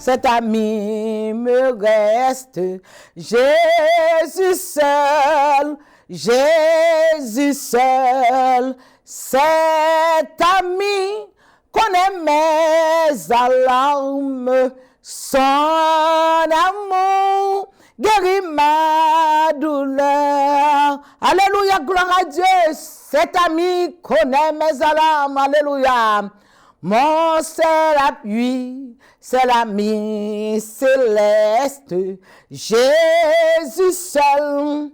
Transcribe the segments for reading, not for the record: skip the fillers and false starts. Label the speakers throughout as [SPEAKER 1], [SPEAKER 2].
[SPEAKER 1] cet ami me reste. Jésus seul, Jésus seul, cet ami connaît mes alarmes, son amour guérit ma douleur. Alléluia, gloire à Dieu. Cet ami connaît mes alarmes. Alléluia. Mon seul appui, c'est l'ami céleste. Jésus seul,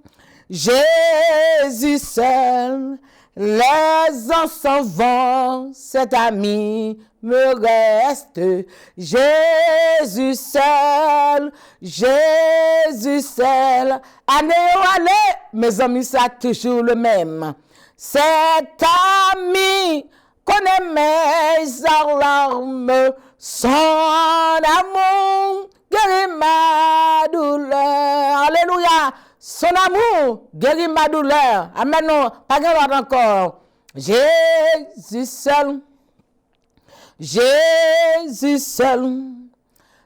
[SPEAKER 1] Jésus seul. Les ans s'en vont, cet ami me reste. Jésus seul, Jésus seul. Année ou année, mes amis, c'est toujours le même. Cet ami connaît mes alarmes, son amour guérit ma douleur. Alléluia. Son amour guérit ma douleur. Amen. Non, pas de l'autre encore. Jésus seul. Jésus seul.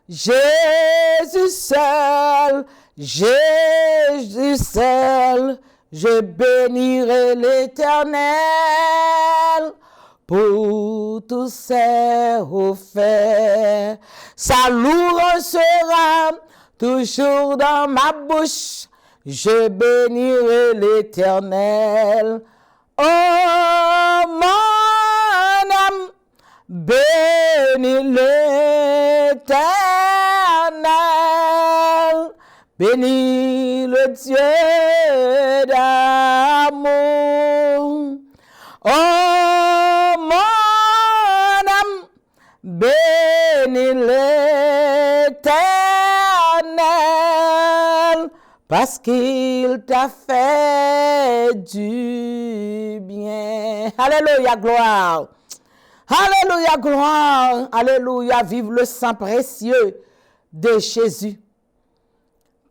[SPEAKER 1] Jésus seul. Jésus seul. Je bénirai l'Éternel pour tous ses offerts. Sa louange sera toujours dans ma bouche. Je bénirai l'Éternel. Oh, mon âme, bénis l'Éternel. Bénis le Dieu d'amour. Oh, mon âme, bénis l'Éternel. Parce qu'il t'a fait du bien. Alléluia, gloire. Alléluia, gloire. Alléluia, vive le sang précieux de Jésus.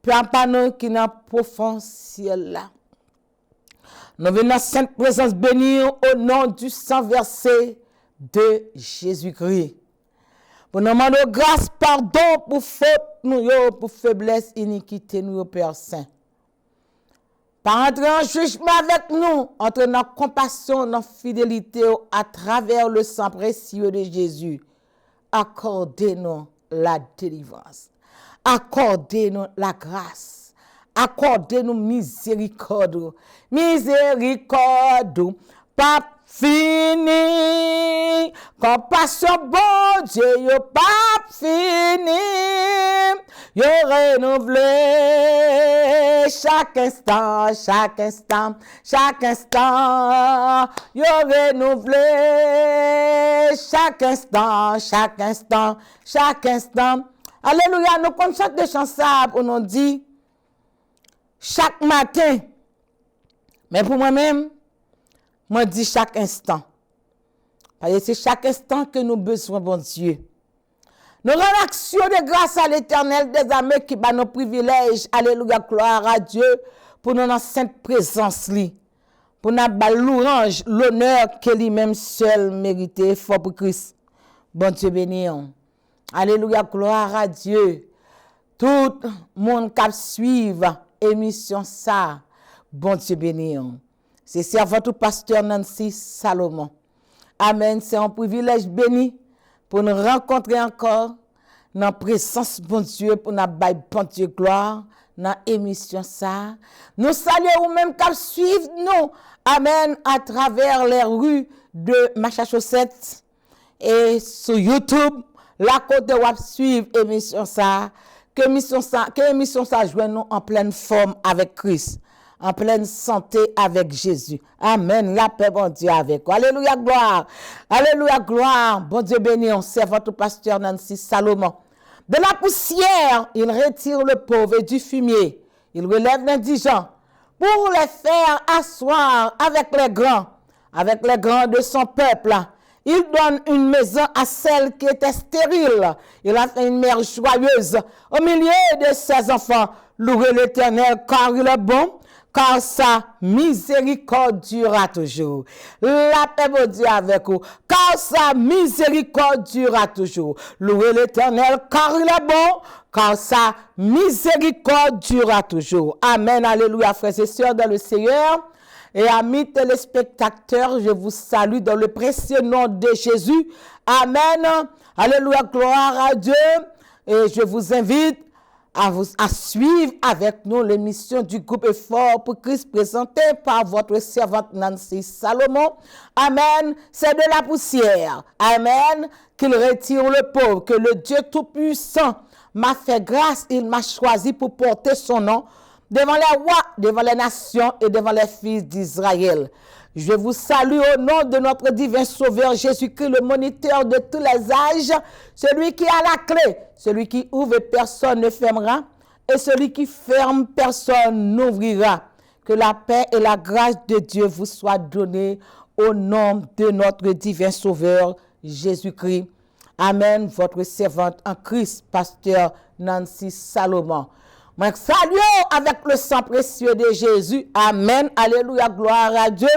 [SPEAKER 1] Papa, nous qui n'a profond ciel là. Nous venons à sainte présence bénir au nom du sang versé de Jésus-Christ. Pour nous demander grâce, pardon pour faute, nous, pour faiblesse, iniquité, nous, Père Saint. Par entrer en jugement avec nous, entre notre compassion, notre fidélité à travers le sang précieux de Jésus, accordez-nous la délivrance. Accordez-nous la grâce. Accordez-nous miséricorde. Miséricorde. Pas fini. Compassion, bon Dieu, yo pas fini. Yo renouvelé chaque instant, chaque instant, chaque instant. Yo renouvelé chaque instant, chaque instant, chaque instant. Alléluia, nous comptons chaque des chansons pour nous dire chaque matin. Mais pour moi-même, moi dis chaque instant. Parce que c'est chaque instant que nous avons besoin, bon Dieu. Nous rendons action de grâce à l'Éternel des armées qui bat nos privilèges. Alléluia, gloire à Dieu pour notre sainte présence. Pour notre louange, l'honneur que lui-même seul méritait fort pour Christ. Bon Dieu béni. Alléluia, gloire à Dieu. Tout le monde qui suit l'émission ça, bon Dieu béni. C'est servant tout pasteur Nancy Salomon. Amen, c'est un privilège béni pour nous rencontrer encore dans la présence bon Dieu, pour nous bailler bon Dieu gloire dans l'émission ça. Nous saluons ou même qui suivent nous, amen, à travers les rues de Massachusetts et sur YouTube. La côté wap suivre émission ça, que émission ça joue nous en pleine forme avec Christ, en pleine santé avec Jésus. Amen. La paix bon Dieu avec vous. Alléluia gloire. Alléluia gloire. Bon Dieu béni, on sert votre pasteur Nancy Salomon. De la poussière, il retire le pauvre et du fumier. Il relève l'indigent pour les faire asseoir avec les grands de son peuple. Il donne une maison à celle qui était stérile. Il a fait une mère joyeuse au milieu de ses enfants. Louez l'Éternel car il est bon, car sa miséricorde durera toujours. La paix de Dieu avec vous, car sa miséricorde durera toujours. Louez l'Éternel, car il est bon, car sa miséricorde durera toujours. Amen, alléluia, frères et sœurs dans le Seigneur. Et amis téléspectateurs, je vous salue dans le précieux nom de Jésus. Amen. Alléluia, gloire à Dieu. Et je vous invite à suivre avec nous l'émission du groupe Effort pour Christ présentée par votre servante Nancy Salomon. Amen. C'est de la poussière. Amen. Qu'il retire le pauvre, que le Dieu Tout-Puissant m'a fait grâce. Il m'a choisi pour porter son nom devant les rois, devant les nations et devant les fils d'Israël. Je vous salue au nom de notre divin Sauveur Jésus-Christ, le moniteur de tous les âges, celui qui a la clé, celui qui ouvre et personne ne fermera, et celui qui ferme, personne n'ouvrira. Que la paix et la grâce de Dieu vous soient données au nom de notre divin Sauveur Jésus-Christ. Amen. Votre servante en Christ, pasteur Nancy Salomon. Moi, salut avec le sang précieux de Jésus. Amen. Alléluia. Gloire à Dieu.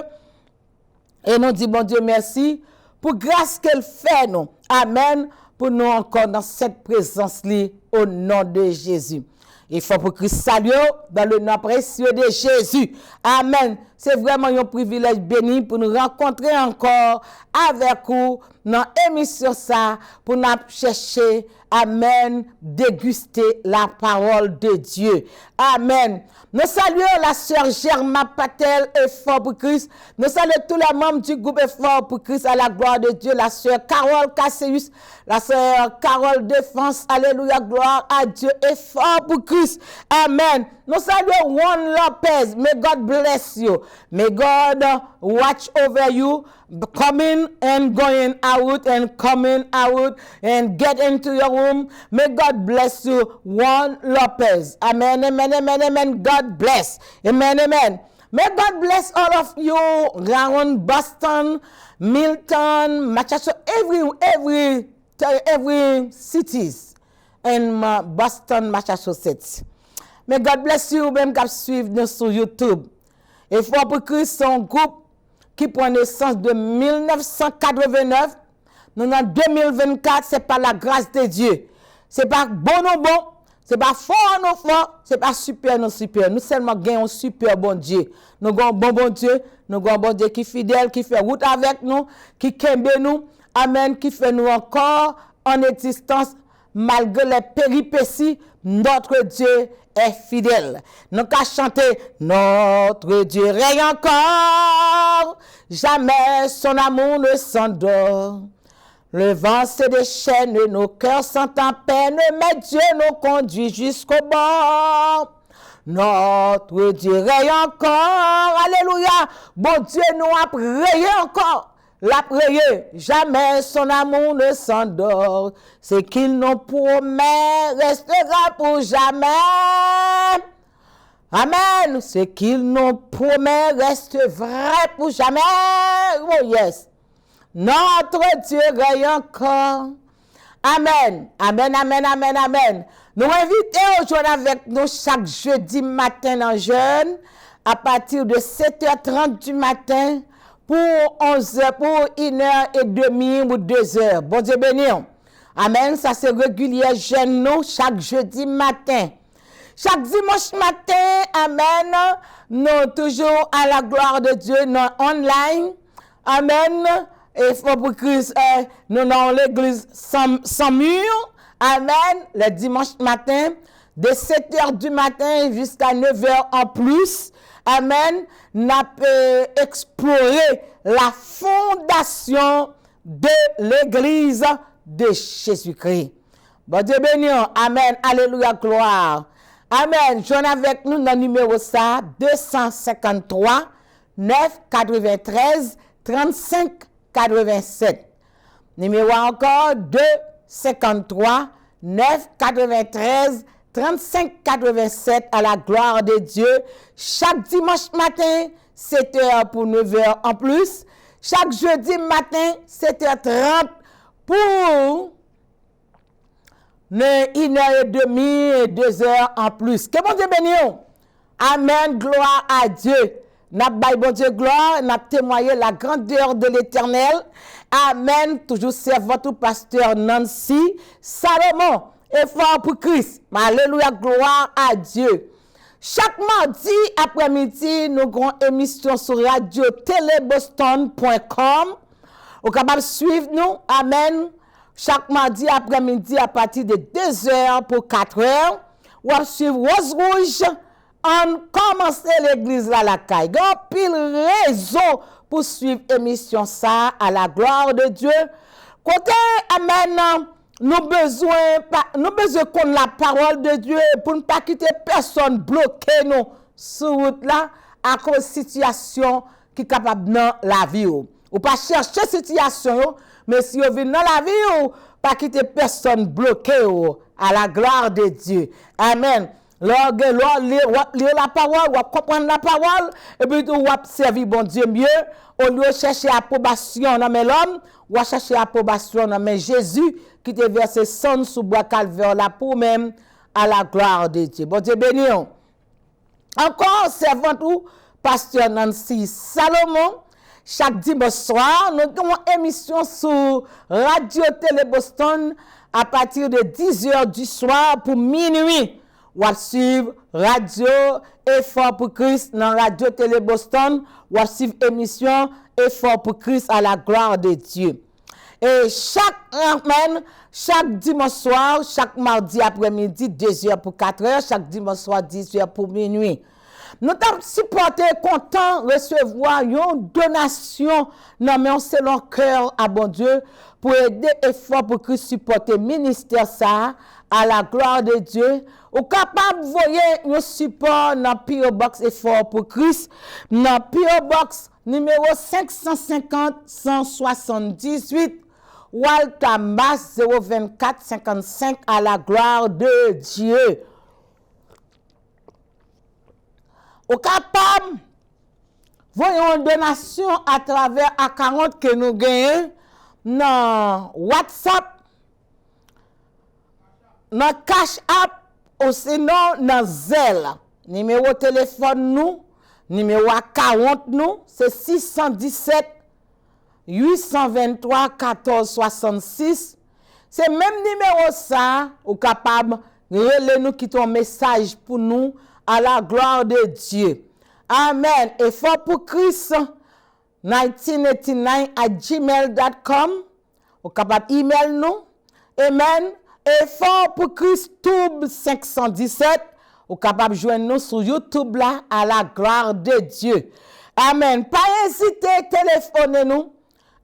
[SPEAKER 1] Et nous disons, bon Dieu, merci pour grâce qu'elle fait nous. Amen. Pour nous encore dans cette présence-là au nom de Jésus. Il faut pour Christ salut dans le nom précieux de Jésus. Amen. C'est vraiment un privilège béni pour nous rencontrer encore avec vous dans l'émission ça, pour nous chercher, amen, déguster la parole de Dieu. Amen. Nous saluons la sœur Germa Patel, Effort pour Christ. Nous saluons tous les membres du groupe Effort pour Christ à la gloire de Dieu. La sœur Carole Casseus, la sœur Carole Défense, alléluia, gloire à Dieu. Effort pour Christ. Amen. Nous saluons Juan Lopez. May God bless you. May God watch over you, coming and going out and coming out and get into your room. May God bless you, Juan Lopez. Amen, amen, amen, amen. God bless. Amen, amen. May God bless all of you around Boston, Milton, Massachusetts, every cities in Boston, Massachusetts. May God bless you, même qui suivent nous sur YouTube. Et Effort pour Christ, c'est un groupe qui prend naissance de 1989. Nous, en 2024, c'est par la grâce de Dieu. C'est pas bon ou bon, c'est pas fort ou fort, c'est pas super ou super. Nous seulement gagnons un super bon Dieu. Nous avons un bon Dieu, nous avons un bon Dieu qui est fidèle, qui fait route avec nous, qui kembe nous, amen, qui fait nous encore en existence malgré les péripéties. Notre Dieu est fidèle. Nous qu'à chanter notre Dieu règne encore, jamais son amour ne s'endort. Le vent se déchaîne, nos cœurs sont en peine, mais Dieu nous conduit jusqu'au bord. Notre Dieu règne encore, alléluia. Bon Dieu nous a prié encore. La prière, jamais son amour ne s'endort. Ce qu'il nous promet restera pour jamais. Amen. Ce qu'il nous promet reste vrai pour jamais. Oh yes. Notre Dieu règne encore. Amen. Amen, amen, amen, amen. Nous invitons aujourd'hui avec nous chaque jeudi matin en jeûne à partir de 7h30 du matin. Pour 11h, pour 1h30 ou 2h. Bon Dieu béni. Amen. Ça c'est régulier jeûne nous chaque jeudi matin. Chaque dimanche matin, amen. Nous toujours à la gloire de Dieu, nous online. Amen. Et pour Christ, nous dans l'église sans mur. Amen. Le dimanche matin, de 7h du matin jusqu'à 9h en plus. Amen. N'a exploré la fondation de l'église de Jésus-Christ. Bon Dieu béni. Amen. Alléluia. Gloire. Amen. J'en avec nous dans le numéro ça 253 993 35 87. Numéro encore 253 993 35 87 à la gloire de Dieu. Chaque dimanche matin, 7h pour 9h en plus. Chaque jeudi matin, 7h30 pour 1h30 et 2h en plus. Que bon Dieu béni. Amen, gloire à Dieu. N'a pas bon Dieu gloire, n'a témoigné la grandeur de l'Éternel. Amen, toujours servant tout pasteur Nancy Salomon, effort pour Christ. Alléluia, gloire à Dieu. Chaque mardi après-midi, nous avons une émission sur radio-téléboston.com. Vous êtes capable de suivre nous. Amen. Chaque mardi après-midi à partir de 2h pour 4h. Vous allez suivre Rose Rouge. On commence l'église là la caille. Il y a pile raison pour suivre l'émission ça à la gloire de Dieu. Côté Amen. Nous besoin qu'on la parole de Dieu pour ne pas quitter personne bloqué nous sur route là à cause de situation qui est capable dans la vie ou pas chercher situation mais si vous venez dans la vie ou pas quitter personne bloqué à la gloire de Dieu. Amen. Lors lire la parole, ou comprendre la parole, et puis vous servir bon Dieu mieux, au lieu de chercher approbation dans l'homme, ou chercher approbation dans Jésus, qui te versé sang sous bois calvaire là pour même à la gloire de Dieu. Bon Dieu béni. Encore, servant tout, pasteur Nancy Salomon, chaque dimanche soir, nous avons une émission sur Radio Télé Boston à partir de 10h du soir pour minuit. Ou à suivre Radio Effort pour Christ dans Radio Télé Boston. Ou à suivre émission Effort pour Christ à la gloire de Dieu. Et chaque dimanche soir, chaque mardi après-midi, 2h pour 4h, chaque dimanche soir, 10h pour minuit. Nous avons supporté, content recevoir une donation dans mon selon cœur à bon Dieu pour aider Effort pour Christ supporter ministère ça à la gloire de Dieu. Ou capable de voyer un support dans P.O. Box Effort pour Christ, dans P.O. Box numéro 550-178, Walter Mass 024-55 à la gloire de Dieu. Ou capable, voyons une donation à travers A40 que nous gagnons dans WhatsApp, dans Cash App, ou sinon dans Zelle. Numéro téléphone nous, numéro 40 nous, c'est 617 823 1466. C'est même numéro ça, ou capable de relayer nous qui ton message pour nous à la gloire de Dieu. Amen. Effort pour Christ 1989@gmail.com. Ou capable email nous. Amen. Effort pour Christ Tube 517. Ou capable joindre nous sur YouTube là à la gloire de Dieu. Amen. Pas hésiter, téléphonez nous.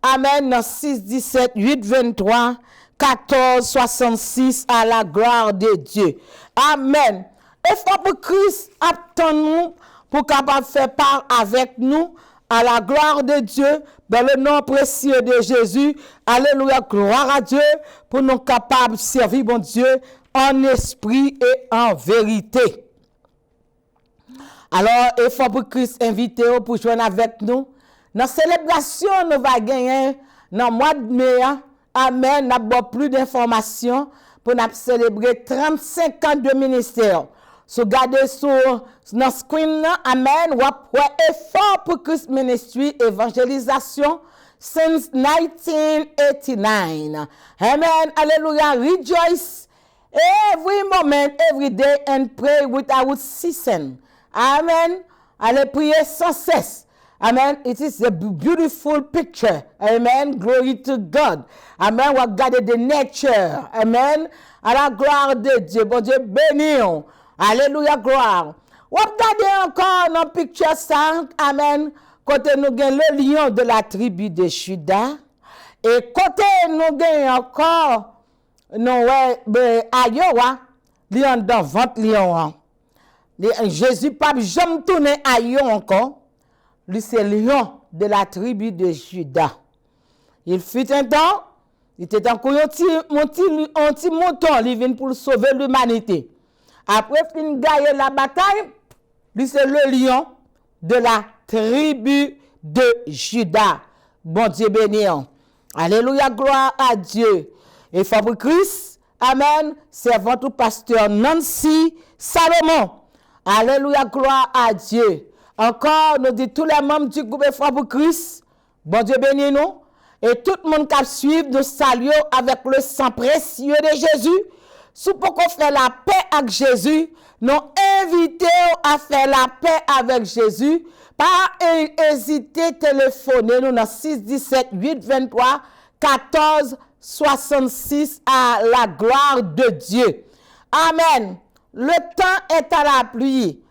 [SPEAKER 1] Amen. Dans 617 823 1466 à la gloire de Dieu. Amen. Effort pour Christ attend-nous pour capable faire part avec nous à la gloire de Dieu dans le nom précieux de Jésus. Alléluia, gloire à Dieu pour nous capables de servir bon Dieu en esprit et en vérité. Alors, Effort pour Christ invité pour joindre avec nous. Dans la célébration, nous allons gagner dans le mois de mai. Amen. Nous avons plus d'informations pour nous célébrer 35 ans de ministère. So gardez sur notre screen, amen, ou Effort pour Christ Ministry, évangélisation, since 1989. Amen, hallelujah, rejoice every moment, every day, and pray without ceasing. Amen, allez prier sans cesse. Amen, it is a beautiful picture. Amen, glory to God. Amen, we garder the nature. Amen, à la gloire de Dieu, bon Dieu béni. Alléluia, gloire. Ou regardez encore dans picture ça, amen, côté nous gagne le lion de la tribu de Juda, et côté nous gagne encore, non, Ayowa, lion dans ventre lion. Jésus pas jamais tourné Ayo encore, lui c'est lion de la tribu de Juda. Il fut un temps, il était encore un petit mouton, il vient pour sauver l'humanité. Après fin gagner la bataille, lui c'est le lion de la tribu de Juda. Bon Dieu béni. Alléluia, gloire à Dieu. Et Fabrice Christ, amen, servant au pasteur Nancy Salomon. Alléluia, gloire à Dieu. Encore, nous dit tous les membres du groupe Foi pour Christ. Bon Dieu bénis nous. Et tout le monde qui suit, nous saluons avec le sang précieux de Jésus. Si pour qu'on fait la paix avec Jésus, nous invitons à faire la paix avec Jésus. Pas hésiter à téléphoner nous dans 617 823 14 66 à la gloire de Dieu. Amen. Le temps est à la pluie.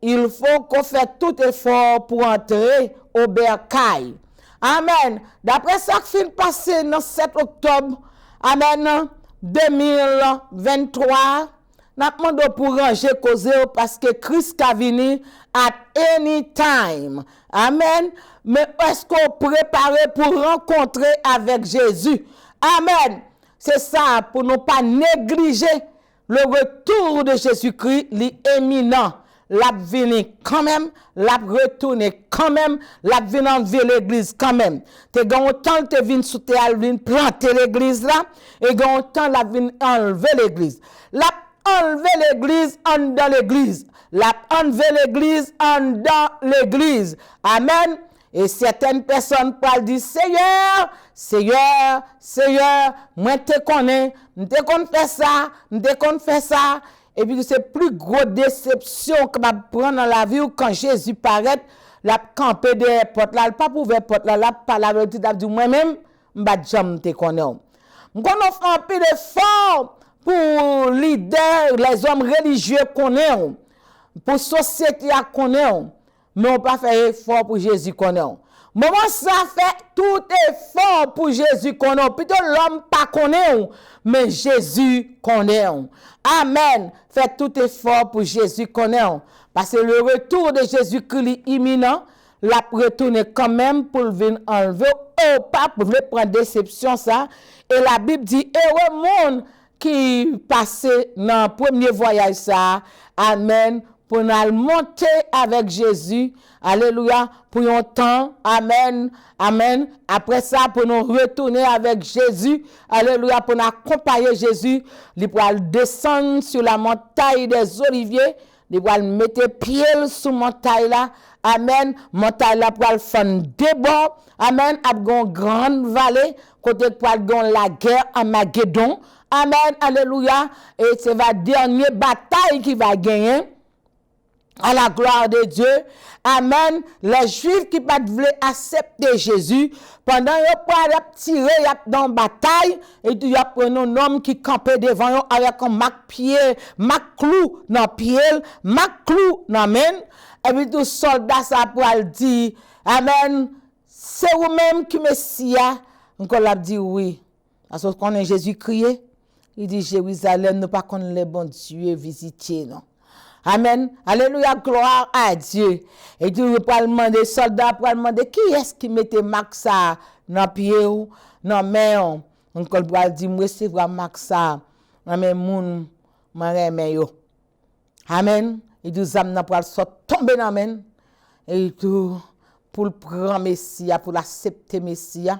[SPEAKER 1] Il faut qu'on fasse tout effort pour entrer au bercail. Amen. D'après ça qui finit passé le 7 octobre, amen, 2023, nous demandons pour ranger cause parce que Christ a venu at any time. Amen. Mais est-ce qu'on prépare pour rencontrer avec Jésus? Amen. C'est ça, pour ne pas négliger le retour de Jésus-Christ, l'éminent. L'a venu quand même, l'a retourné quand même, l'a venu enlever l'église quand même. Te gon temps te vinn sous te al vinn planter l'église là, et gon temps l'a vinn enlever l'église. L'a enlever l'église en dans l'église. L'a enlever l'église en dans l'église. Amen. Et certaines personnes parlent dire Seigneur, Seigneur, Seigneur, moi te connais, te connais faire ça, te connais faire ça. Et puis c'est plus grosse déception que va prendre dans la vie quand Jésus paraît, la camper des portes là, pas pouvoir porte là, pas la vérité dit moi-même, m'ba jamais te connais. M'konn fait un peu d'effort pour leader, les hommes religieux connaît, pour société à connaît, mais on pas faire effort pour Jésus connaît. Moment ça fait tout effort pour Jésus connaît. Plutôt l'homme pas connaît, mais Jésus connaît. Amen. Fait tout effort pour Jésus connaît. Parce que le retour de Jésus-Christ est imminent. La retourner quand même pour venir enlever. Oh, pas pour prendre déception ça. Et la Bible dit, heureux monde qui passe dans le premier voyage ça. Amen. Pour nous monter avec Jésus. Alléluia. Pour un temps. Amen. Amen. Après ça, pour nous retourner avec Jésus. Alléluia. Pour nous accompagner Jésus. Il pourra descendre sur la montagne des Oliviers. Il pourra mettre pied sur la montagne là. Amen. Montagne là pour faire débat. Amen. Avec une grande vallée. Côté pour la guerre à Magédon. Amen. Alléluia. Et c'est la dernière bataille qui va gagner. À la gloire de Dieu. Amen. Les Juifs qui ne voulaient pas accepter Jésus, pendant qu'ils ont tiré dans la bataille, et il y a un homme qui campait devant eux avec un mac clou dans pied, mac clou dans main. Et puis tout soldat ça pour dire, Amen, c'est vous-même qui Messia. Encore l'a dit oui. Parce qu'on est Jésus crié. Il dit Jérusalem, nous pas connaître les bons dieux visiter, non. Amen. Alléluia, gloire à Dieu. Et tu veux pas demander, soldats, pour demander, qui est-ce qui mettait Maxa dans pied ou dans main? On peut dire, moi, c'est vrai, Maxa, dans mes moun, yo. Amen. Et tu zamna pour tomber dans main. Et tout, pour le grand Messia, pour l'accepter Messia.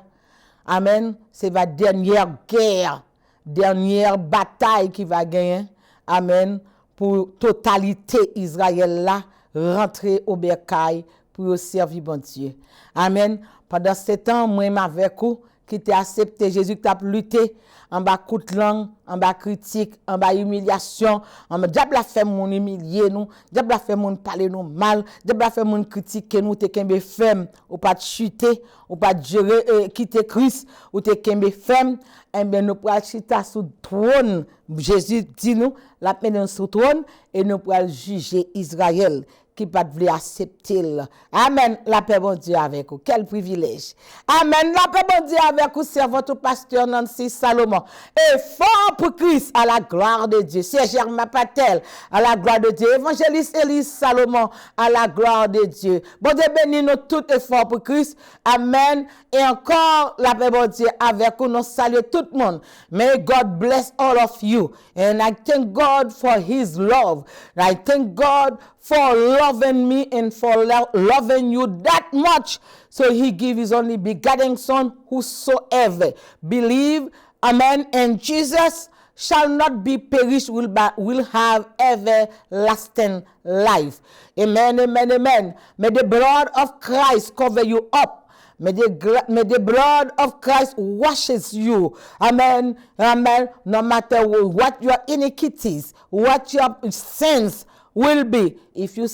[SPEAKER 1] Amen. C'est la dernière guerre, dernière bataille qui va gagner. Amen. Pour totalité Israël là rentrer au bercail pour servir bon Dieu. Amen. Pendant ce temps, moi avec vous qui t'a accepté Jésus, qui t'a lutté en bas coup de langue, en bas critique, en bas humiliation, en bas diable a fait mon humilier nous, diable a fait mon parler nous mal, diable a fait mon critiquer nous, te kembe femme, ou pas chuter, ou pas gérer quitter Christ, ou te kembe femme, et bien nous pourrons chuter sous trône. Jésus dit nous, la mettre sous trône et nous pourrons juger Israël qui pas voulu accepter. Amen. La paix bon Dieu avec vous. Quel privilège. Amen. La paix bon Dieu avec vous, c'est votre pasteur Nancy Salomon. Et fort pour Christ à la gloire de Dieu. C'est Germain Patel à la gloire de Dieu. Évangéliste Élise Salomon à la gloire de Dieu. Bon Dieu bénis nous tout effort pour Christ. Amen. Et encore la paix bon Dieu avec vous. Nous saluons tout le monde. May God bless all of you. And I thank God for his love. I thank God for loving me and for loving you that much. So he gave his only begotten son, whosoever believe, amen, in Jesus shall not be perished, will have everlasting life. Amen, amen, amen. May the blood of Christ cover you up. May the blood of Christ washes you. Amen. Amen. No matter what your iniquities, what your sins will be. If you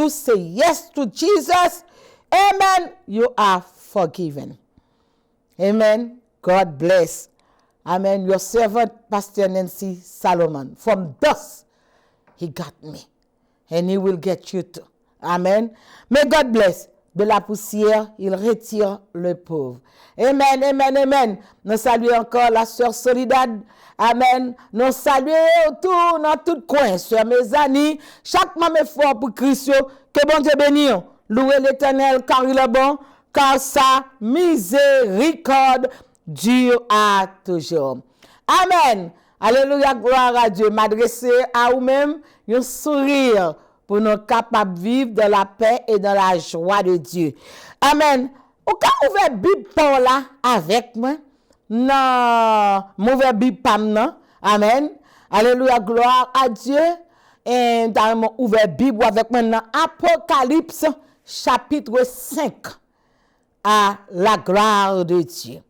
[SPEAKER 1] say yes to Jesus, amen, you are forgiven. Amen. God bless. Amen. Your servant, Pastor Nancy Solomon. From thus, he got me. And he will get you too. Amen. May God bless. De la poussière, il retire le pauvre. Amen, amen, amen. Nous saluons encore la sœur Soledad. Amen. Nous saluons tout dans tout coin, sœur, mes amis. Chaque moment fort pour Christ. Que bon Dieu bénisse. Louez l'Éternel car il est bon, car sa miséricorde dure à toujours. Amen. Alléluia, gloire à Dieu. M'adresser à vous-même un sourire pour nous capables de vivre dans la paix et dans la joie de Dieu. Amen. Ou quand ouvert Bible par là avec moi? Non, m'ouvert Bible pas non. Amen. Alléluia, gloire à Dieu. Et dans ouvert Bible avec moi dans Apocalypse chapitre 5 à la gloire de Dieu.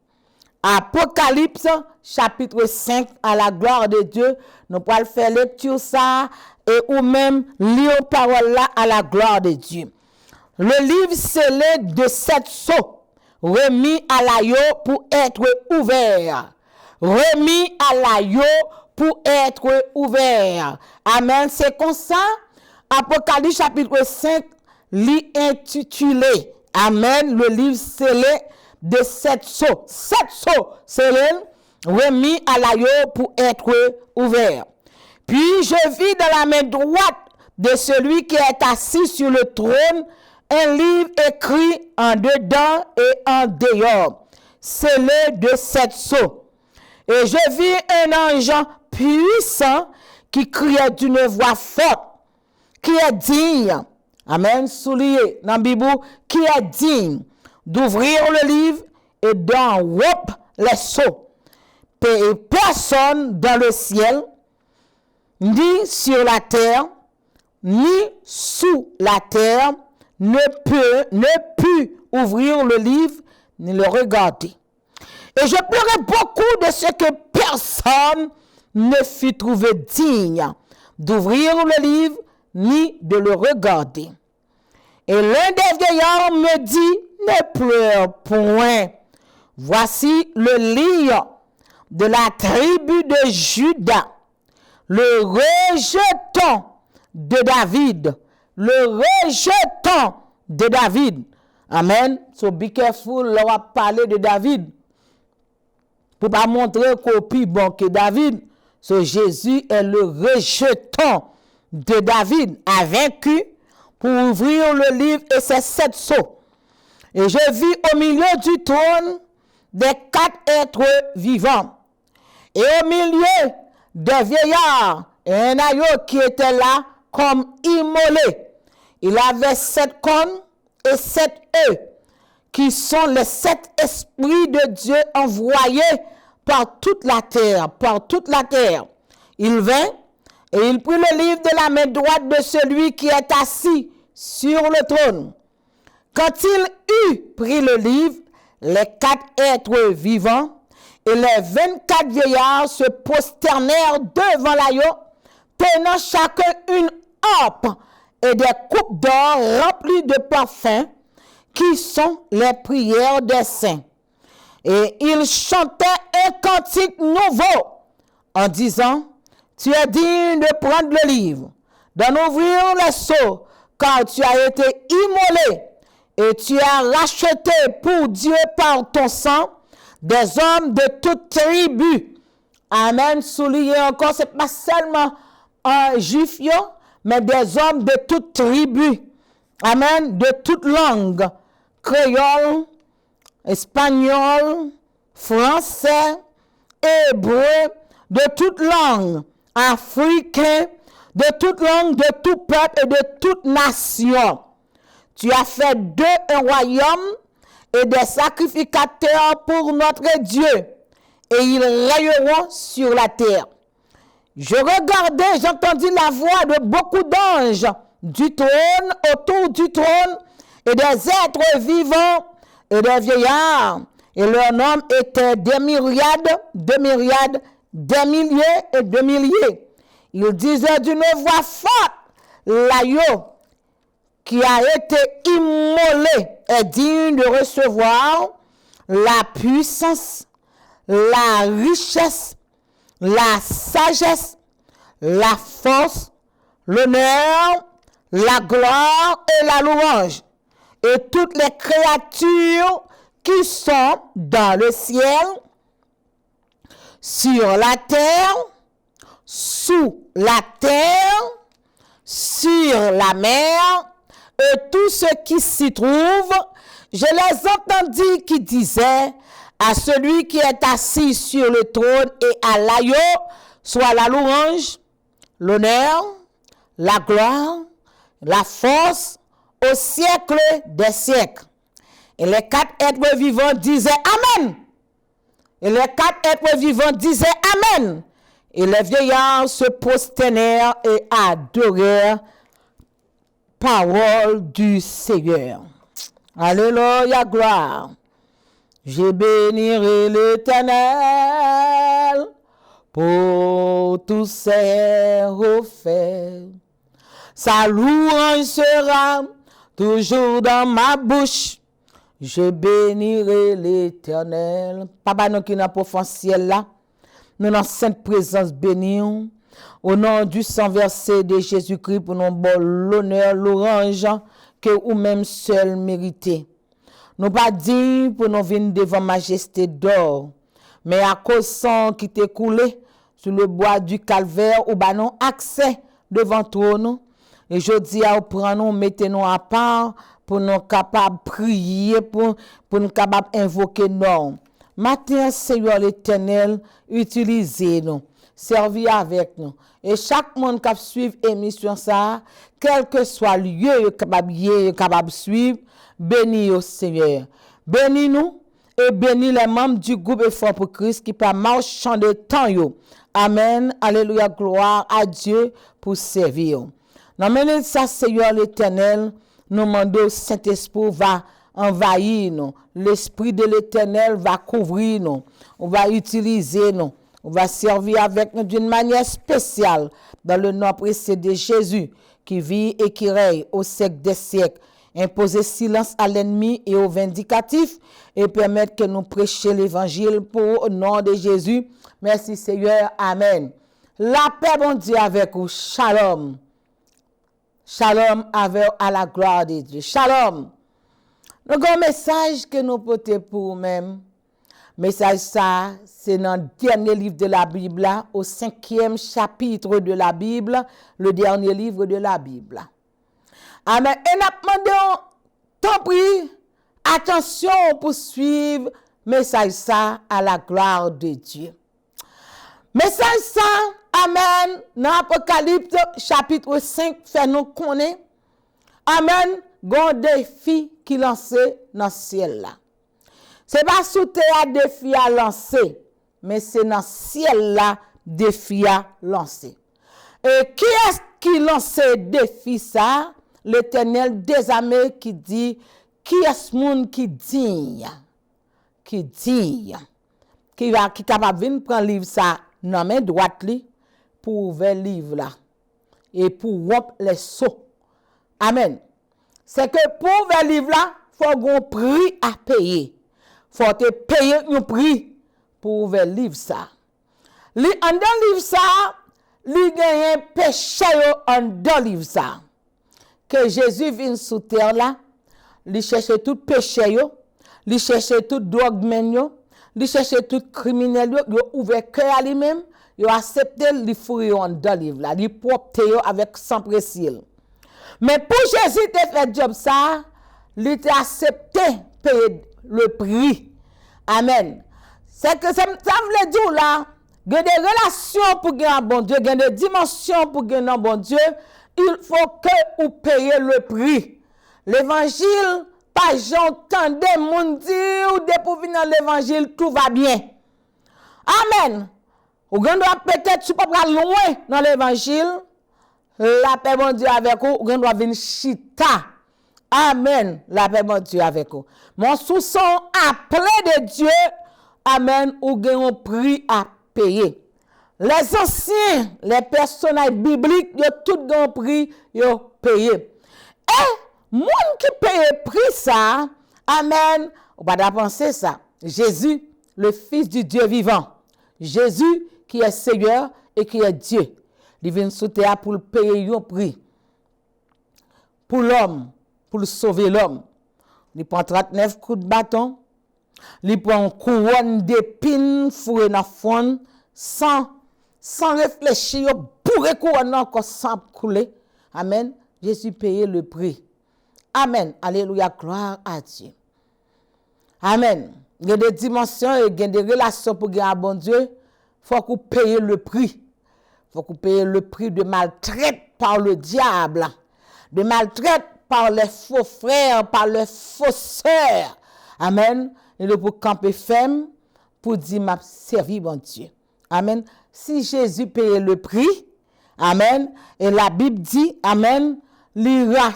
[SPEAKER 1] Apocalypse chapitre 5 à la gloire de Dieu. Nous pourrons faire lecture ça et ou même lire parole là à la gloire de Dieu. Le livre scellé de 7 sceaux remis à l'agneau pour être ouvert. Remis à l'agneau pour être ouvert. Amen. C'est comme ça. Apocalypse chapitre 5 lit intitulé. Amen. Le livre scellé de 7 sceaux. 7 sceaux scellés remis à l'agneau pour être ouvert. Puis je vis dans la main droite de celui qui est assis sur le trône un livre écrit en dedans et en dehors, scellé de 7 sceaux. Et je vis un ange puissant qui criait d'une voix forte, qui est digne, amen, soulié dans la Bible, qui est digne d'ouvrir le livre et d'en rompre les sceaux. Et personne dans le ciel, ni sur la terre, ni sous la terre, ne put ouvrir le livre, ni le regarder. Et je pleurais beaucoup de ce que personne ne fut trouvé digne d'ouvrir le livre, ni de le regarder. Et l'un des vieillards me dit, ne pleure point. Voici le livre de la tribu de Juda, le rejeton de David, le rejeton de David. Amen. So be careful, là on va parler de David. Pour pas montrer copie bon que David. So Jésus est le rejeton de David, a vaincu pour ouvrir le livre et ses 7 sceaux. Et je vis au milieu du trône des 4 êtres vivants. Et au milieu des vieillards, un agneau qui était là comme immolé. Il avait 7 cornes et 7 œufs, qui sont les 7 esprits de Dieu envoyés par toute la terre, Il vint et il prit le livre de la main droite de celui qui est assis sur le trône. Quand il eut pris le livre, les 4 êtres vivants et les 24 vieillards se prosternèrent devant l'agneau, tenant chacun une harpe et des coupes d'or remplies de parfums, qui sont les prières des saints. Et ils chantaient un cantique nouveau en disant, tu es digne de prendre le livre, d'en ouvrir les sceaux, car tu as été immolé et tu as racheté pour Dieu par ton sang des hommes de toute tribu. Amen. Souligner encore, c'est pas seulement un juif, mais des hommes de toute tribu. Amen. De toute langue. Créole, espagnol, français, hébreu, de toute langue. Africain, de toute langue, de tout peuple et de toute nation. Tu as fait d'eux un royaume et des sacrificateurs pour notre Dieu. et ils rayeront sur la terre. Je regardais, j'entendis la voix de beaucoup d'anges du trône, autour du trône, et des êtres vivants et des vieillards. Et leur nombre était des myriades, des milliers et des milliers. Ils disaient d'une voix forte, l'agneau qui a été immolé est digne de recevoir la puissance, la richesse, la sagesse, la force, l'honneur, la gloire et la louange. Et toutes les créatures qui sont dans le ciel, sur la terre, sous la terre, sur la mer, et tout ce qui s'y trouve, je les entendis qui disaient à celui qui est assis sur le trône et à l'agneau, soit la louange, l'honneur, la gloire, la force, au siècle des siècles. Et les quatre êtres vivants disaient Amen. Et les quatre êtres vivants disaient Amen. Et les vieillards se prosternèrent et adorèrent parole du Seigneur. Alléluia, gloire. Je bénirai l'Éternel pour tous ses refaits. Sa louange sera toujours dans ma bouche. Je bénirai l'Éternel. Papa, nous qui sommes profond ciel là, nous dans sainte présence bénie. Au nom du sang versé de Jésus-Christ, pour nous bon l'honneur, l'orange, que ou même seul mérité. Nous pas dit pour nous venir devant majesté d'or, mais à cause sang qui t'est coulé sur le bois du calvaire, ou bah non accès devant trône. Et je dis à vous prendre nous, mettez-nous à part pour nous capables de prier, pour nous capables d'invoquer nous. Matin, Seigneur l'Éternel, utilisez-nous, servez avec nous. Et chaque monde qui suit l'émission, ça, quel que soit le lieu capable de suivre, bénis au Seigneur. Bénis-nous et bénis les membres du groupe Effort pour Christ qui par marchand de temps. Amen. Alléluia. Gloire à Dieu pour servir. Dans le ça, Seigneur l'Éternel, nous demandons Saint-Esprit va envahir nous. L'Esprit de l'Éternel va couvrir nous. On va utiliser nous. On va servir avec nous d'une manière spéciale dans le nom précieux de Jésus qui vit et qui règne au siècle des siècles. Imposer silence à l'ennemi et aux vindicatifs et permettre que nous prêchions l'évangile pour le nom de Jésus. Merci Seigneur. Amen. La paix, bon Dieu, avec vous. Shalom. Shalom avec à la gloire de Dieu. Shalom. Nous avons un message que nous portons pour nous-mêmes. Message ça, c'est dans le dernier livre de la Bible, au 5e chapitre de la Bible, le dernier livre de la Bible. Amen. Et nous demandons, tant pis, attention pour suivre message ça à la gloire de Dieu. Message ça, amen, dans Apocalypse chapitre 5, fait nous connaître, amen, gon défi qui lancé dans le ciel là. C'est pas sous terre défi à lancer, mais c'est dans le ciel là défi à lancer. Et qui est-ce qui lance défi ça? L'Éternel des armées qui dit, qui est-ce monde qui dit, qui capable de venir prendre livre ça dans main droite li pour ouvrir livre là et pour rompre les seaux. Amen. C'est que pour ouvrir livre là, faut un prix à payer. Faut te payer un prix pour ouvrir livre ça. Li en dans livre ça, li gagne péché en dans livre ça. Que Jésus vient sous terre là, li cherche tout péché yo, li cherche tout drogue men yo, li cherche tout criminel yo ouvert cœur à lui-même, yo accepté li fouiller en dans livre là, li propre yo avec sang précieux. Mais pour Jésus te fait job ça, li te accepté payer le prix. Amen. C'est que ça veut dire là, il y a des relations pour gagner un bon Dieu, il y a des dimensions pour gagner un bon Dieu, il faut que vous payiez le prix. L'évangile, pas j'entendais mon dire, ou dès pour venir dans l'évangile, tout va bien. Amen. Ou doit peut-être tu pas loin dans l'évangile. La paix bon Dieu avec vous, ou doit venir chita. Amen. La paix bon Dieu avec vous. Mon sous-son appelé de Dieu. Amen. Ou gen un prix à payer. Les anciens, les personnages bibliques, ils ont tout un prix à payer. Et, moun qui paye prix ça, amen, on va pas penser ça. Jésus, le Fils du Dieu vivant. Jésus qui est Seigneur et qui est Dieu. Il vient sous terre pour payer un prix. Pour l'homme, pour sauver l'homme. Il prend 39 coups de bâton. Il prend une couronne d'épines fourrée dans le fond sans réfléchir. Pour couronne encore sans couler. Amen. Jésus payé le prix. Amen. Alléluia. Gloire à Dieu. Amen. Il y a des dimensions et il y a des relations pour gagner bon Dieu. Il faut qu'on paye le prix. Il faut qu'on paye le prix de maltraite par le diable. De maltraite par les faux frères, par les faux sœurs. Amen. Et le pour camper ferme, pour dire m'a servi bon Dieu. Amen. Si Jésus paye le prix, amen. Et la Bible dit, amen, il a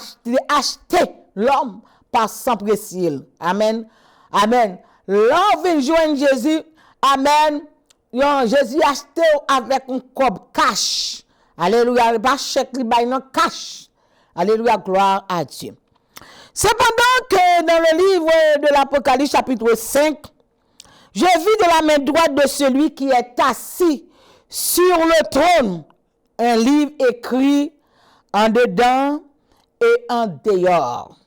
[SPEAKER 1] acheté l'homme par sang précieux. Amen. Amen. L'homme vient joindre Jésus. Amen. Jésus a acheté avec un cob cash. Alléluia. Pas chèque, il baille non cash. Alléluia. Gloire à Dieu. Cependant que dans le livre de l'Apocalypse chapitre 5, je vis de la main droite de celui qui est assis sur le trône un livre écrit en dedans et en dehors.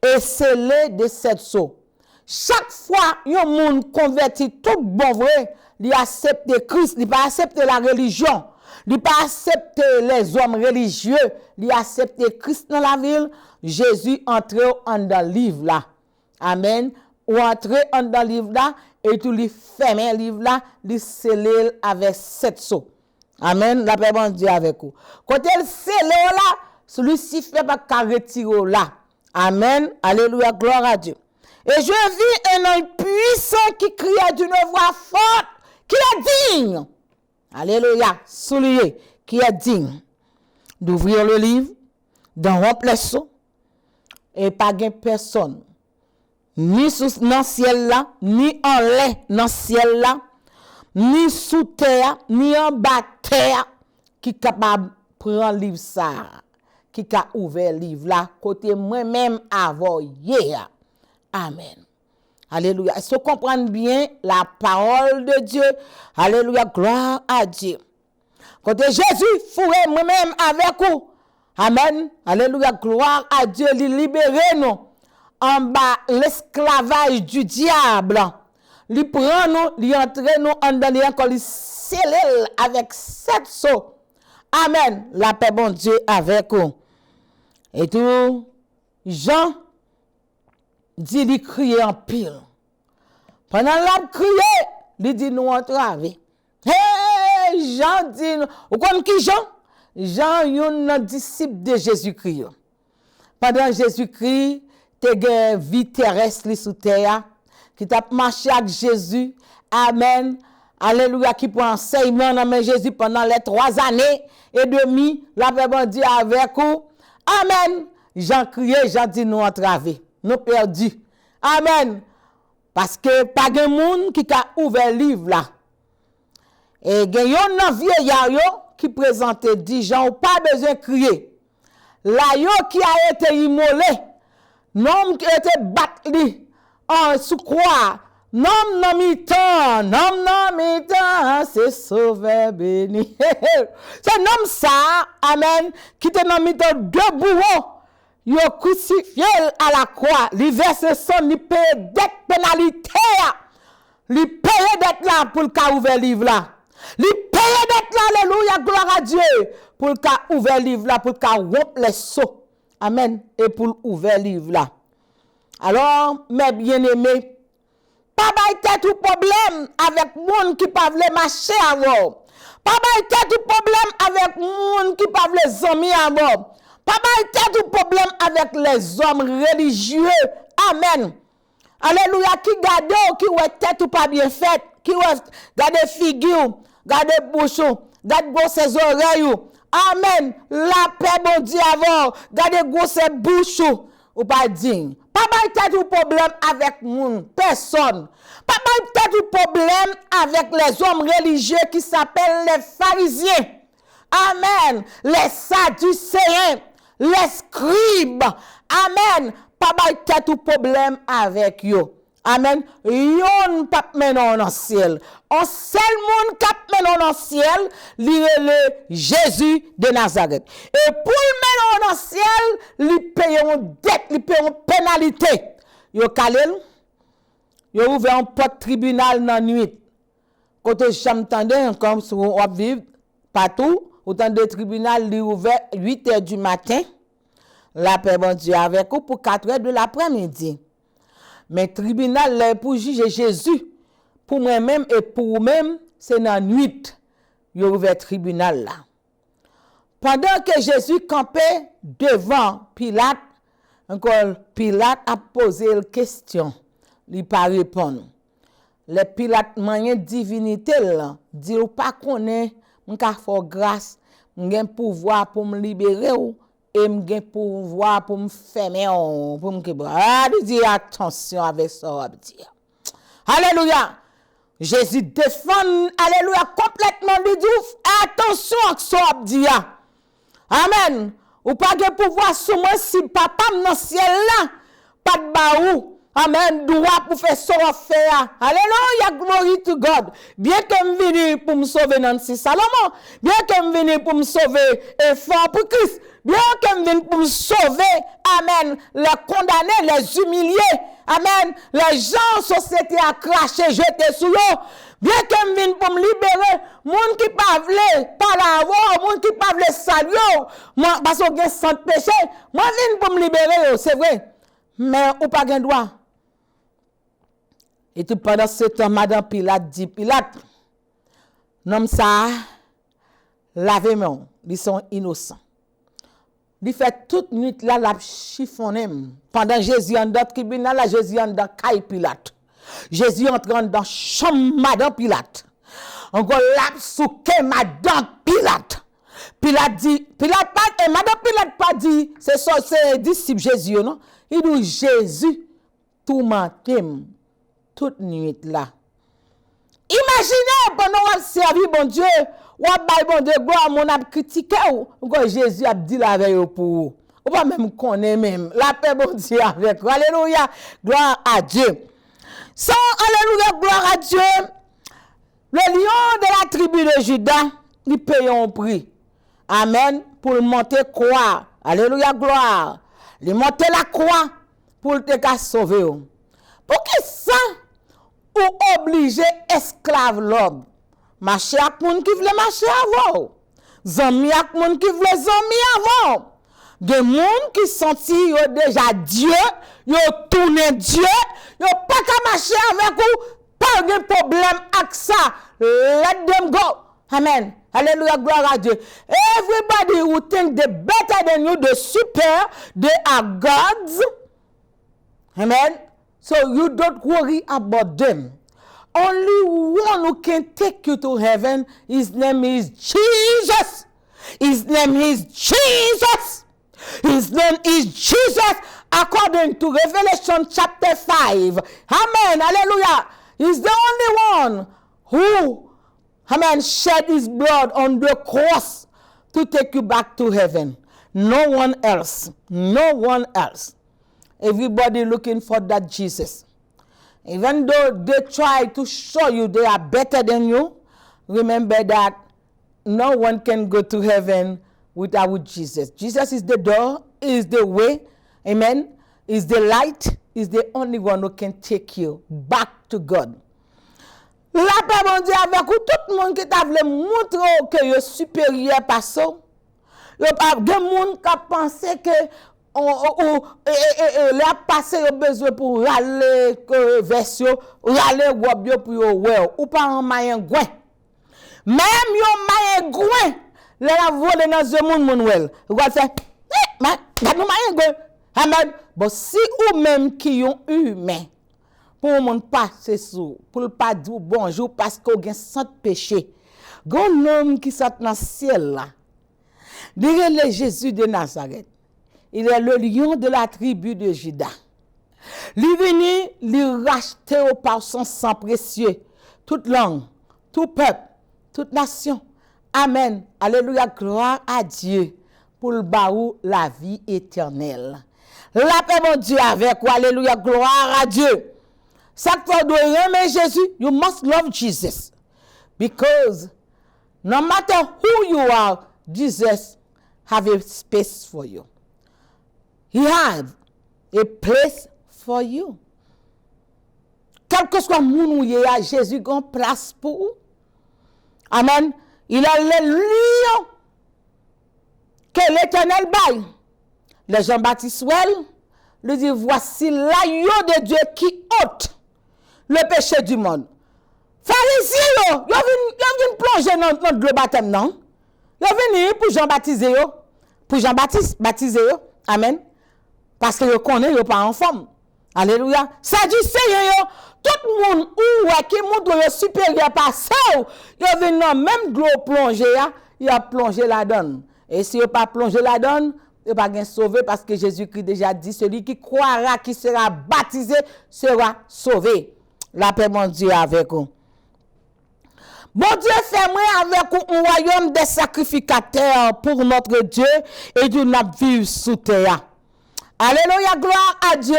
[SPEAKER 1] Et scellé de 7 sceaux. Chaque fois, un monde converti, tout bon vrai, il accepte Christ, il pas accepter la religion, il pas accepter les hommes religieux, il accepte Christ dans la ville. Jésus entre dans le livre là. Amen. Ou entre dans le livre là et tout lui fermer le livre là, lui scellé avec 7 sceaux. Amen. La paix bon Dieu avec vous. Quand elle scellé là, celui-ci fait pas qu'à retirer là. Amen. Alléluia. Gloire à Dieu. Et je vis un homme puissant qui criait d'une voix forte, qui est digne. Alléluia. Soulier, qui est digne d'ouvrir le livre, d'en remplir le seau, et pas de personne, ni dans le ciel là, ni en l'air dans le ciel là, ni sous terre, ni en bas terre, qui est capable de prendre le livre ça, qui a ouvert le livre là, côté moi-même avant hier. Amen. Alléluia. Est-ce que vous comprenez bien la parole de Dieu? Alléluia. Gloire à Dieu. Quand Jésus fourrait moi-même avec vous. Amen. Alléluia. Gloire à Dieu. Il libère nous en bas l'esclavage du diable. Il prend nous, il entre nous en dans encore, il scelle avec 7 sceaux. Amen. La paix bon Dieu avec vous. Et tout, Jean dit il crier en pile. Pendant l'a crié, il dit nous entraver. Hey, Jean dit, vous connaissez qui Jean? Jean, un disciple de Jésus-Christ. Pendant Jésus-Christ, te vie terrestre sous terre, qui t'a marché avec Jésus. Amen. Alléluia, qui prend enseignement dans Jésus pendant les 3 années et demie, la paix bon Dieu avec vous. Amen. Jean crié, Jean dit nous entraver. Nous perdus. Amen. Parce que pas de monde qui a ouvert le livre là. Et il y a un vieillard qui présente 10 gens, pas besoin de crier. Là, qui a été immolé, nom qui a été battu en sous croix, nom mi-temps, c'est sauveur béni. C'est nom ça, amen, qui était dans mi-temps de bourreaux. Yo crucifié à la croix, li verse son, li paye dette pénalité, li paye dette là pour le cas ouvert livre là. Li paye dette là, alléluia, gloire à Dieu, pour le cas ouvert livre là, pour le cas rompre les seaux. Amen. Et pour ouvert livre là. Alors, mes bien-aimés, pas de tête ou problème avec monde qui pas veut marcher avant. Pas de tête ou problème avec monde qui pas veut amis avant. Pas de tête ou problème avec les hommes religieux. Amen. Alléluia. Qui garde, qui ouais tête ou pas bien faite, qui gardez figure, gardez bouche, gardez gros ses oreilles. Amen. La paix bon Dieu avant, gardez gros ses bouche ou pas digne. Pas tête ou problème avec moun, personne. Pas tête ou problème avec les hommes religieux qui s'appellent les pharisiens. Amen. Les sadducéens, les scribes. Amen. Pas tête ou problème avec eux. Amen. Yon pas menon dans ciel. Un seul monde qui menon dans ciel, le Jésus de Nazareth. Et pour le menon dans ciel, lui paye une dette, lui paye une pénalité. Yo kalel, yo ouvert un porte tribunal dans nuit. Quand j'entendais comme si on vivre partout, autant de tribunal li ouvert 8h du matin. La paix bon Dieu avec vous pour 4h de l'après-midi. Mais tribunal là pour juger Jésus, pour moi-même et pour vous-même, c'est dans nuit. Il a ouvert tribunal là. Pendant que Jésus campait devant Pilate, encore Pilate a posé une question. Il pas répondre. Le Pilate manye divinité là, dit ou pas connaît, m'ka faire grâce, m'gen pouvoir pour me libérer ou et m'gen pouvoir pour me fermer pour me dit attention avec ça dire. Alléluia. Jésus défend alléluia complètement lui dit attention avec ça dire. Amen. Ou pas de pouvoir sur moi si papa dans ciel là pas de baou. Amen, droit pour faire ça faire. Alléluia, glory to God. Bien que me venu pour me sauver Nancy Salomon, bien que me venu pour me sauver effort pour Christ, bien que me venu pour me sauver, amen, les condamnés, les humiliés, amen, les gens société à cracher, jeter sous l'eau, bien que me venu pour me libérer, monde qui pas vle par la monde qui pas vle saluer, moi parce que j'ai sans péché, moi venu pour me libérer, c'est vrai. Mais ou pas gain droit. Et tout pendant ce temps, Madame Pilate dit, Pilate, nom ça, lavez-moi, ils sont innocents. Il fait toute nuit là, la chiffonne. Pendant Jésus en dans tribunal, là, Jésus en dans caille Pilate. Jésus entre dans chambre Madame Pilate. Encore là, souke Madame Pilate. Pilate dit, Pilate pas, et Madame Pilate pas dit, c'est disciple Jésus, non? Il dit, Jésus, tout m'aime. Toute nuit là. Imaginez pendant qu'on servi bon Dieu, ou bail bon Dieu gloire mon a critiqué ou quand Jésus a dit la veille pour ou pas même connaît même la paix bon Dieu avec vous. Alléluia, gloire à Dieu. Sans alléluia, gloire à Dieu. Le lion de la tribu de Juda, il paye un prix. Amen, pour monter croix. Alléluia, gloire. Il monter la croix pour te sauver. Pour que ça ou obligé esclave l'homme. Marcher avec moun qui veut marcher avant. Zami avec moun qui veut zami avant. De moun qui senti yo déjà Dieu, yo tourné Dieu, yo pas qu'à marcher avec ou, pas de problème avec ça. Let them go. Amen. Hallelujah, gloire à Dieu. Everybody who think they better than you, they super, they are gods. Amen. So you don't worry about them. Only one who can take you to heaven, his name is Jesus. His name is Jesus. His name is Jesus according to Revelation chapter 5. Amen. Hallelujah. He's the only one who, amen, shed his blood on the cross to take you back to heaven. No one else. No one else. Everybody looking for that Jesus. Even though they try to show you they are better than you, remember that no one can go to heaven without Jesus. Jesus is the door, is the way, amen, is the light, is the only one who can take you back to God. La paix bon Dieu avec vous, tout le monde qui t'a voulu montrer que vous supérieur par ça. Il y a des gens qui pensent que la passé au besoin pour râler version râler wobio pour well ou pas en mayen gouin même yo mayen gouin la voler dans ce monde well va faire ma mayen gouin amen bon si ou même qui ont humain pour mon passer sous, pour le pas dire bonjour parce qu'on a sans péché. Gon homme qui sort dans le ciel là. Dire le Jésus de Nazareth. Il est le lion de la tribu de Juda. Lui venu, lui racheter par son sang précieux, toute langue, tout peuple, toute nation. Amen. Alléluia, gloire à Dieu pour le baou la vie éternelle. La paix mon Dieu avec vous. Alléluia, gloire à Dieu. Chaque fois que vous aimez Jésus, you must love Jesus. Because no matter who you are, Jesus have a space for you. He have a place for you. Quel que soit mon où Jésus a une place pour vous. Amen. Il a le lion que l'Éternel baille. Le Jean-Baptiste lui dit, voici l'agneau de Dieu qui ôte le péché du monde. Pharisiens, ils viennent plonger dans le baptême, non? Ils viennent pour Jean-Baptiste, pour Jean-Baptiste baptiser. Amen. Parce que ils connaissent pas en forme. Alléluia. Ça dit, Seigneur, tout le monde qui montre supérieur par ça, ils viennent dans même de l'eau plonger, ils a plongé la donne. Et si ils pas plongé la donne, ils pas bien sauvé parce que Jésus-Christ déjà dit, celui qui croira, qui sera baptisé, sera sauvé. La paix, mon Dieu, avec vous. Bon Dieu, fait-moi avec vous un royaume des sacrificateurs pour notre Dieu et de notre vie sous terre. Alléluia, gloire à Dieu.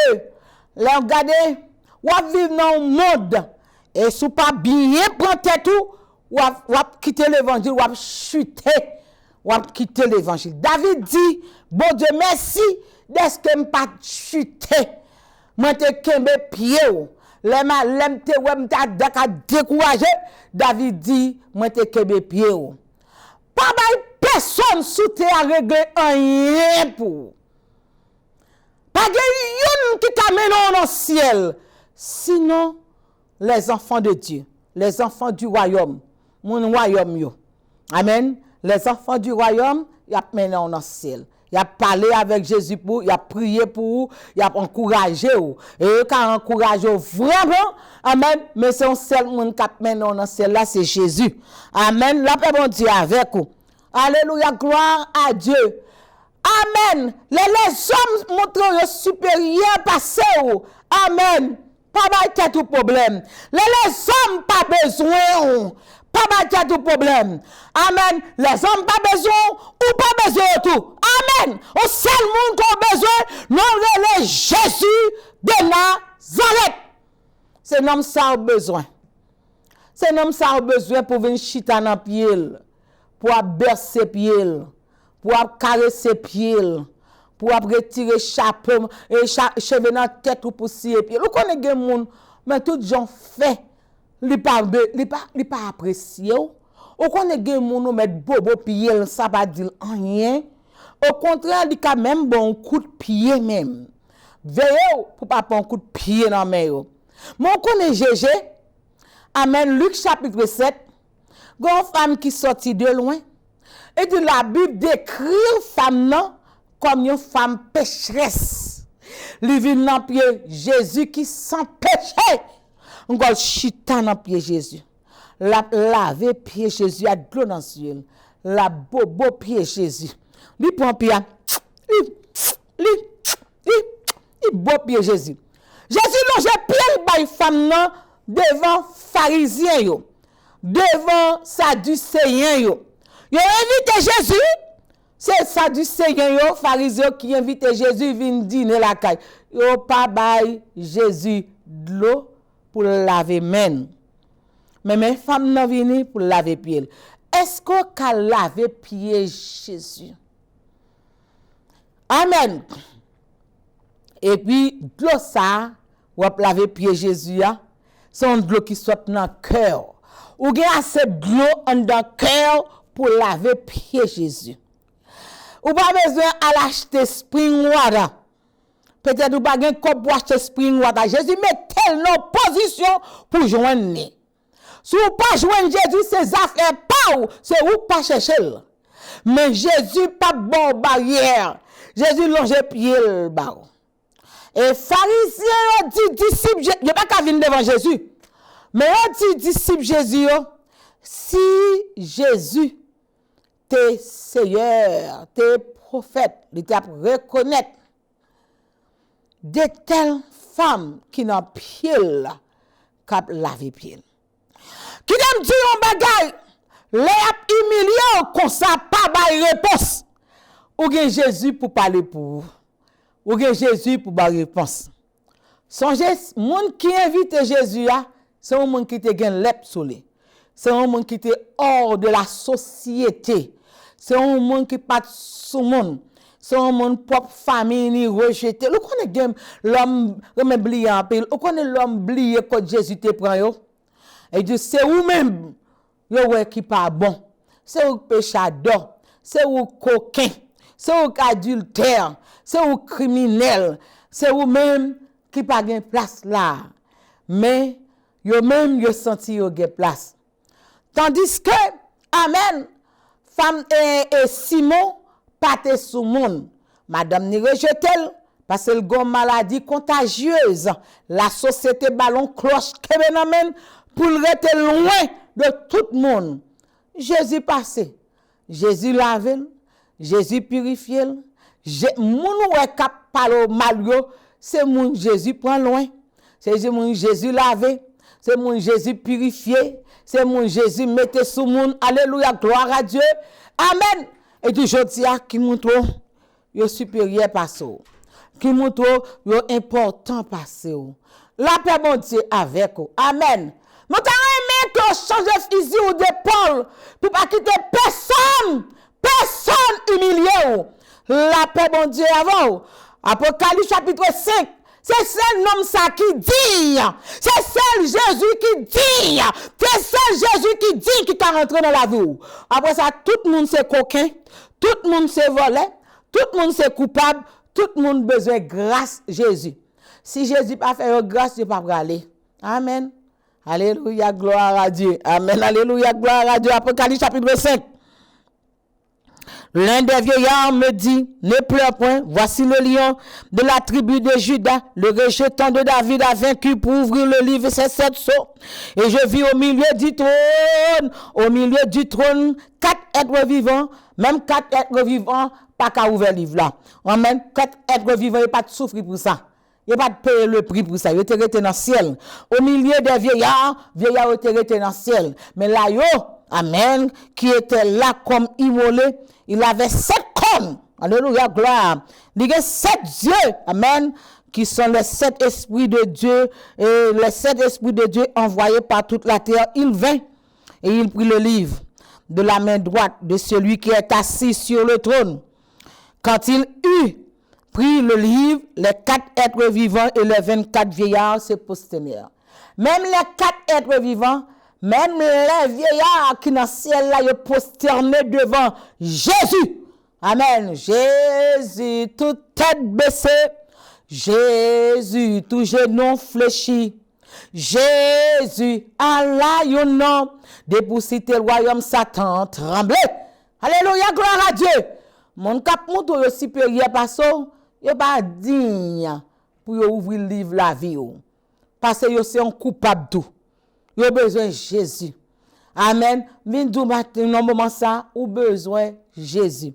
[SPEAKER 1] Là, regardez, ou vivre dans le monde et si pas bien prendre tout, ou quitter l'évangile, ou chuter, ou quitter l'évangile. David dit, bon Dieu, merci d'être que pas chuter. Moi te kembe pied. L'aime te wem ta découragé. David dit, moi te kembe pied. Pas personne sous terre à régler rien pour. Pas de yon qui t'amène dans le ciel. Sinon, les enfants de Dieu, les enfants du royaume, mon royaume yo. Amen. Les enfants du royaume, y a mené dans le ciel. Il a parlé avec Jésus pour, il a prié pour vous, il a encouragé vous. Et il a encouragé vraiment. Amen. Mais c'est un seul monde qui a mené dans le ciel là, c'est Jésus. Amen. La paix bon Dieu avec vous. Alléluia, gloire à Dieu. Amen. Les hommes montrent le supérieur passé. Amen. Pas de tout problème. Les hommes pas besoin. Pas de tout problème. Amen. Les hommes pas besoin ou pas besoin de tout. Amen. Au seul monde qui a besoin, non le Jésus de Nazareth. C'est l'homme ça a besoin. C'est l'homme ça a besoin pour venir chita dans pied, pour bercer pied, pour caresser pied, pour retirer chapeau et cheveux dans tête ou pour scier pied. Vous connaissez des monde, mais tout gens fait, li pas apprécié. Vous connaissez des monde mettre bobo pied, ça pas dire rien. Au contraire, il a même bon coup de pied même. Veillez pour pas prendre un coup de pied dans main. Mon connaît Jésus. Amen. Luc chapitre 7. Une femme qui sortit de loin. Et de la Bible décrit femme non comme une femme pécheresse. Li vient dans pied Jésus qui sans péché. On va chita dans pied Jésus. La laver pied Jésus à de l'eau dans ciel. La bobo pied Jésus. Li prend pied. Li beau pied Jésus. Jésus longe pied bay femme non devant pharisiens yo. Devant sadducéens yo. Yo invité Jésus. C'est sadducéens yo, pharisiens qui invite Jésus vinn dîner la caille. Yo pas bay Jésus de l'eau pour laver main. Mais mes femmes non vini pour laver pied. Est-ce qu'on ka laver pied Jésus? Amen. Et puis, de l'eau ça, ou à laver pied Jésus, c'est de l'eau qui soit dans le cœur. Ou bien assez de l'eau dans le cœur pour laver pied Jésus. Ou pas besoin à l'acheter spring water. Peut-être ou pas besoin pour acheter spring water. Jésus met telle position pour joindre. Si vous pas joindre Jésus, c'est affaires pas ou, c'est ou pas chercher. Mais Jésus pas bon barrière. Jésus longe pied le barreau. Et pharisiens ont dit disciples, il n'y a pas qu'à venir devant Jésus. Mais on dit disciples Jésus, si Jésus, tes seigneurs, tes prophètes, il t'a reconnaître de telles femmes qui n'ont pied là, qui lavé pied. Qui n'aiment dire un bagay, les a humilié comme ça, pas de réponse. Ou bien Jésus pour parler pour vous. Ou bien Jésus pour avoir réponse. Songez, monde qui invite Jésus, c'est un monde qui te gagne l'ep sur lui. C'est un monde qui est hors de la société. C'est un monde qui pas sous monde. C'est un monde propre famille ni rejeté. Vous connaissez l'homme oublié en pile. Vous connaissez l'homme oublié quand Jésus te prend yo. Et Dieu c'est vous-même yo qui pas bon. C'est vous péchador, c'est vous coquin, c'est vous adultère, c'est vous criminel, c'est vous-même qui pas gain place là. Mais yo même yo senti yo gain place. Tandis que, amen, femme et Simon, pâté sous monde. Madame ni rejetel, parce qu'elle a une maladie contagieuse. La société ballon cloche kebenamen pour rester loin de tout le monde. Jésus passé. Jésus lavé, Jésus purifié. Moun wè kap palo mal yo, c'est moun Jésus prend loin. C'est moun Jésus lavé, c'est moun Jésus purifié. C'est mon Jésus mettez sous monde. Alléluia, gloire à Dieu. Amen. Et du jodi a qui montre yo supérieur parce qui montre yo important parce la paix bon Dieu avec vous. Amen. Nous t'aimons que changer fusil ou d'épaule pour pas quitter personne humilié. La paix bon Dieu avant. Apocalypse chapitre 5. C'est seul homme ça qui dit. C'est seul Jésus qui dit. C'est seul Jésus qui dit qui t'a rentré dans la vie. Après ça, tout le monde c'est coquin. Tout le monde c'est volé. Tout le monde c'est coupable. Tout le monde besoin de grâce Jésus. Si Jésus pas fait grâce, il pas aller. Amen. Alléluia, gloire à Dieu. Amen. Alléluia, gloire à Dieu. Apocalypse chapitre 5. L'un des vieillards me dit, ne pleure point, voici le lion de la tribu de Juda, le rejeton de David a vaincu pour ouvrir le livre, c'est 7 sceaux. Et je vis au milieu du trône, 4 êtres vivants, même 4 êtres vivants, pas qu'à ouvrir le livre là. Amen, 4 êtres vivants, il n'y a pas de souffrir pour ça. Il n'y a pas de payer le prix pour ça. Il était resté dans le ciel. Au milieu des vieillards étaient restés dans le ciel. Mais là, amen, qui était là comme immolé, il avait 7 cornes. Alléluia, gloire. Il y a 7 yeux, amen, qui sont les 7 esprits de Dieu, et les 7 esprits de Dieu envoyés par toute la terre. Il vint et il prit le livre de la main droite de celui qui est assis sur le trône. Quand il eut pris le livre, les 4 êtres vivants et les 24 vieillards se prosternèrent. Même les 4 êtres vivants, même les vieillards qui dans le ciel là, ils prosterné devant Jésus. Amen. Jésus, toute tête baissée. Jésus, tout genou fléchi. Jésus, Allah, yon nom. Dépoussité le royaume Satan, tremblé. Alléluia, gloire à Dieu. Mon cap montre le supérieur parce que pas digne pour ouvrir le livre la vie. Parce que c'est un coupable tout. Vous avez besoin de Jésus. Amen. Vindou matin, dans moment ça, ou besoin de Jésus.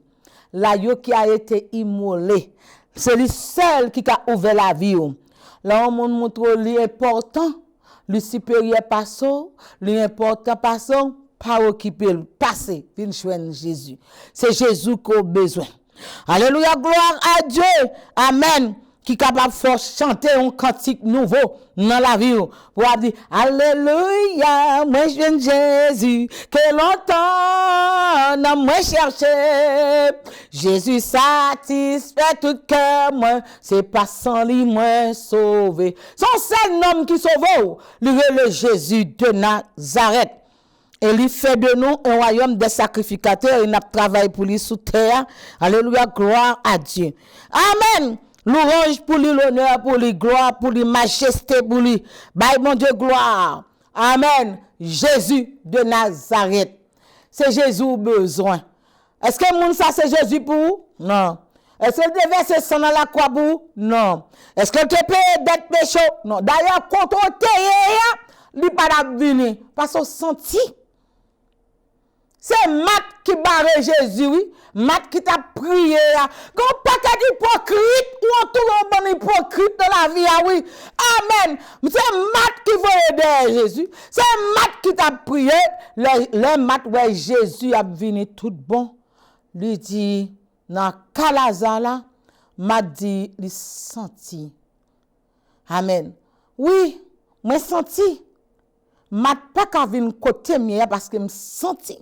[SPEAKER 1] Là, yo qui a été immolé. C'est le seul qui a ouvert la vie. Là, on montre l'important, le supérieur passant, l'important passant, pas occuper le passé, vin joindre Jésus. C'est Jésus qu'on a besoin. Alléluia, gloire à Dieu. Amen. Qui est capable de faire chanter un cantique nouveau dans la vie. Pour dire, Alléluia, moi je viens de Jésus, que longtemps, n'a moi cherché. Jésus satisfait tout cœur, moi, c'est pas sans lui, moi sauvé. Son seul nom qui sauve, lui est le Jésus de Nazareth. Et il fait de nous un royaume de sacrificateurs. Il n'a travaillé pour lui sous terre. Alléluia, gloire à Dieu. Amen. Louange pour lui, l'honneur pour lui, gloire pour lui, majesté pour lui. Bye mon Dieu, gloire. Amen. Jésus de Nazareth. C'est Jésus besoin. Est-ce que moun ça c'est Jésus pour vous? Non. Est-ce que tu verser sang dans la croix pour? Non. Est-ce que tu payes d'être péché? Non. D'ailleurs, quand on te il pas venir parce qu'on senti. C'est Mat qui barre Jésus, oui. Mat qui t'a prié. Quand paquet d'hypocrite ou on trouve un bon hypocrite dans la vie, oui. Amen. C'est Mat qui veut aider Jésus. C'est Mat qui t'a prié. Le Mat, ouais, Jésus a venu tout bon. Lui dit, dans Calazar là, m'a dit, il senti. Amen. Oui, moi senti. M'a pas qu'à venir côté mien parce que me senti.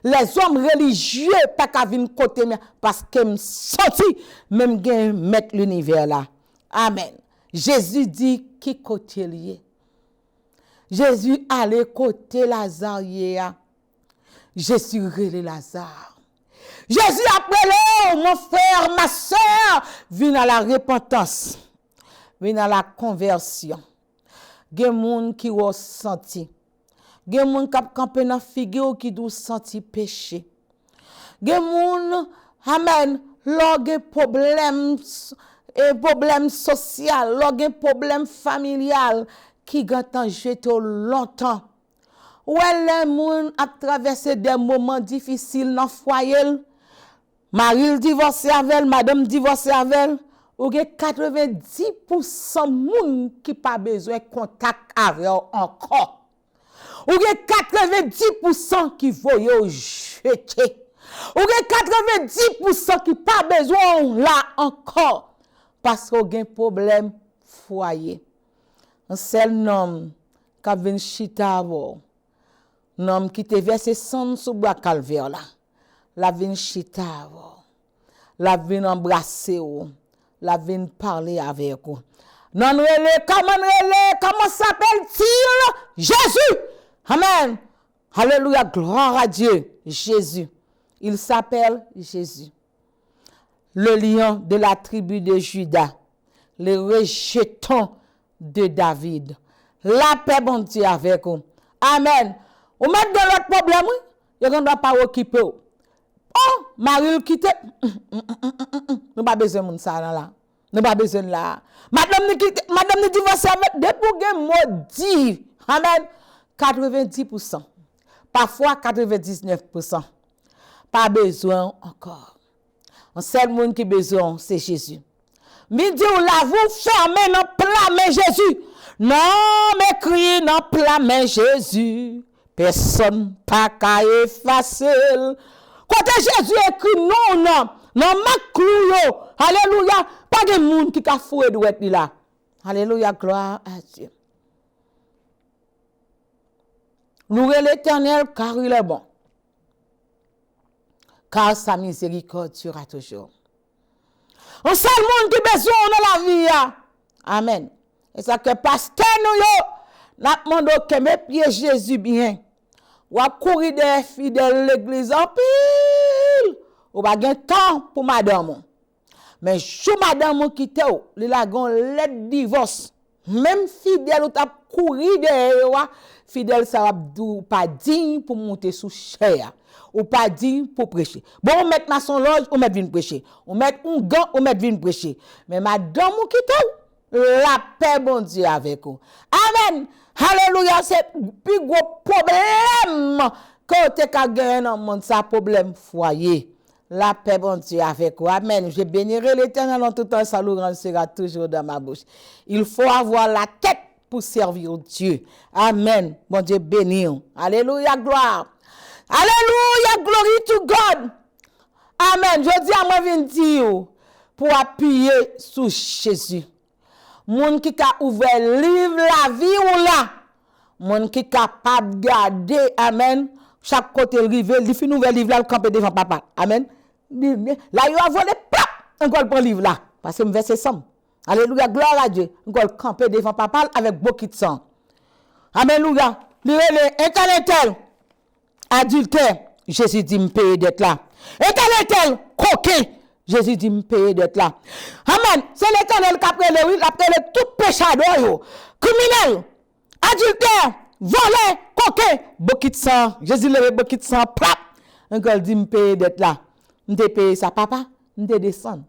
[SPEAKER 1] Les hommes religieux pas qu'à venir côté mien parce que me senti même gen mettre l'univers là. Amen. Jésus dit qui côté lié. Jésus allait côté Lazare hier. Jésus relé Lazare. Jésus appelé, mon frère, ma soeur, viens à la repentance, viens à la conversion. Gen moun qui ressenti, gen moun qui campé dans figure qui dou senti péché. Gen moun, amen, log problème et problème social, log problème familial qui gantan jeté longtemps. Ou les moun a traversé des moments difficiles dans foyer. Marie divorcé avec, madame divorcé avec, ou gen 90% moun qui pas besoin de contact avec encore. Ou gen 90% qui voye jeter. Ou gen 90% qui pas besoin là encore parce qu'on gen problème foyer. Un seul nom qui vient chita avant. Nom qui te verse sang sous bois calvaire là. La vin chita avant. La vin embrasser ou. La vin parler avec vous. Non comment s'appelle-t-il? Jésus. Amen. Alléluia, gloire à Dieu. Jésus. Il s'appelle Jésus. Le lion de la tribu de Juda. Le rejeton de David. La paix bon Dieu avec vous. Amen. Ou mettre dans l'autre problème, il ne doit pas occuper. Oh, Marie quitte. Nous pas besoin de ça là. Nous pas besoin là. Madame ni divorce avec des pour maudit. Amen. 90%. Parfois 99%. Pas besoin encore. Un seul monde qui besoin, c'est Jésus. Midi ou la vous fermez dans plat mais Jésus. Non, mais criez dans plat mais Jésus. Personne pas qu'à effacer. Quand Jésus écrit non, maclou. Alléluia. Pas de monde qui a foué douette là. Alléluia, gloire à Dieu. Louez l'Éternel car il est bon. Car sa miséricorde sera toujours. Un seul monde qui a besoin dans la vie. Amen. Et ça que pasteur nous n'a demandé que mes pieds Jésus bien. Ou a courir des fidèles l'église en pile. Ou pas gain temps pour madame. Mais chou madame quitte ou, li la gon let divorce. Même fidèle ou t'a courir de fidèle ça va pas digne pour monter sous chair. Ou pas digne pour prêcher. Bon, on met maçon loge, on met vinn prêcher. On met un gant, on met vinn prêcher. Mais madame ou quitte ou, la paix bon Dieu avec vous. Amen. Alléluia, c'est plus gros problème quand tu as gagné dans le monde, ça problème foyer. La paix, bon Dieu, avec vous. Amen. Je bénirai l'Éternel en tout temps, sa louange sera toujours dans ma bouche. Il faut avoir la tête pour servir Dieu. Amen. Bon Dieu, béni. Alléluia, gloire. Alléluia, glory to God. Amen. Je dis à moi, viens dire pour appuyer sur Jésus. Moun qui a ouvert livre la vie ou là. Moun qui capable garder, amen. Chaque côté rive, il fait ouvert livre là, le camper devant papa. Amen. Là il a volé plap, encore prend livre là parce que me verser sang. Alléluia, gloire à Dieu. Encore camper devant papa avec beaucoup de sang. Alléluia. Tel adultère, Jésus dit me payer d'être là. Tel coquin, Jésus dit me payer d'être là. Amen. C'est l'Éternel qui a pris tout péchador, criminel, adultère, volé, coquin, beaucoup de sang. Jésus levé beaucoup de sang, plap. Encore dit me payer d'être là. M'te payer ça papa, m'te descendre.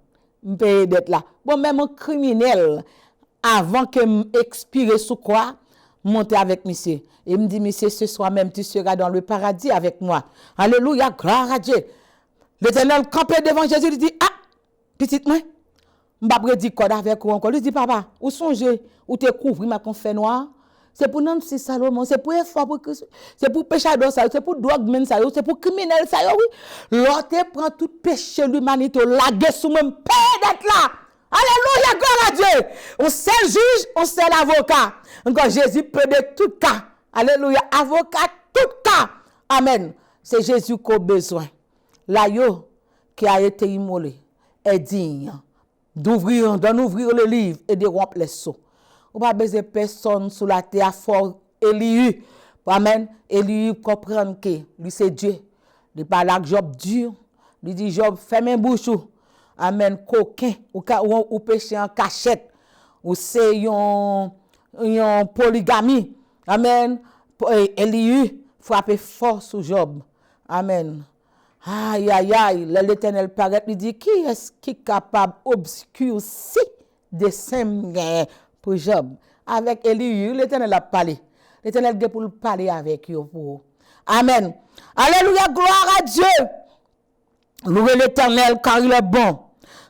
[SPEAKER 1] payer dette là. Bon, même un criminel, avant que m'expire sous quoi, monter avec monsieur. Et me dit, monsieur, ce soir même, tu seras dans le paradis avec moi. Alléluia, gloire à Dieu. L'Éternel campait devant Jésus, il dit, ah, petite moi, m'ba prédit code avec vous encore. Il dit, papa, où songez, où te couvrir ma confé noir? C'est pour non si Salomon, c'est pour effort pour Christ, c'est pour péchador ça, c'est pour drogue men ça, c'est pour criminel ça oui. L'autre prend tout péché l'humanité, lague sous même paix d'être là. Alléluia, gloire à Dieu. On sait le juge, on sait l'avocat. Encore Jésus peut de tout cas. Alléluia, avocat tout cas. Amen. C'est Jésus qu'on a besoin. L'agneau qui a été immolé est digne d'en ouvrir le livre et de rompre les sceaux. On pas besoin de personne sur la terre fort Élie. Amen. Élie comprend que lui c'est Dieu. Il parle avec Job dur. Il dit Job ferme un bouche. Amen. Coquin ou péché en cachette. Ou c'est une polygamie. Amen. Élie frappe fort sur Job. Amen. Aïe, aïe, aïe. L'Éternel paraît, lui dit, qui est-ce qui est capable d'obscurcir des saints pour Job? Avec Élie, l'Éternel a parlé. L'Éternel est pour parler avec vous. Amen. Alléluia, gloire à Dieu. Louez l'Éternel car il est bon,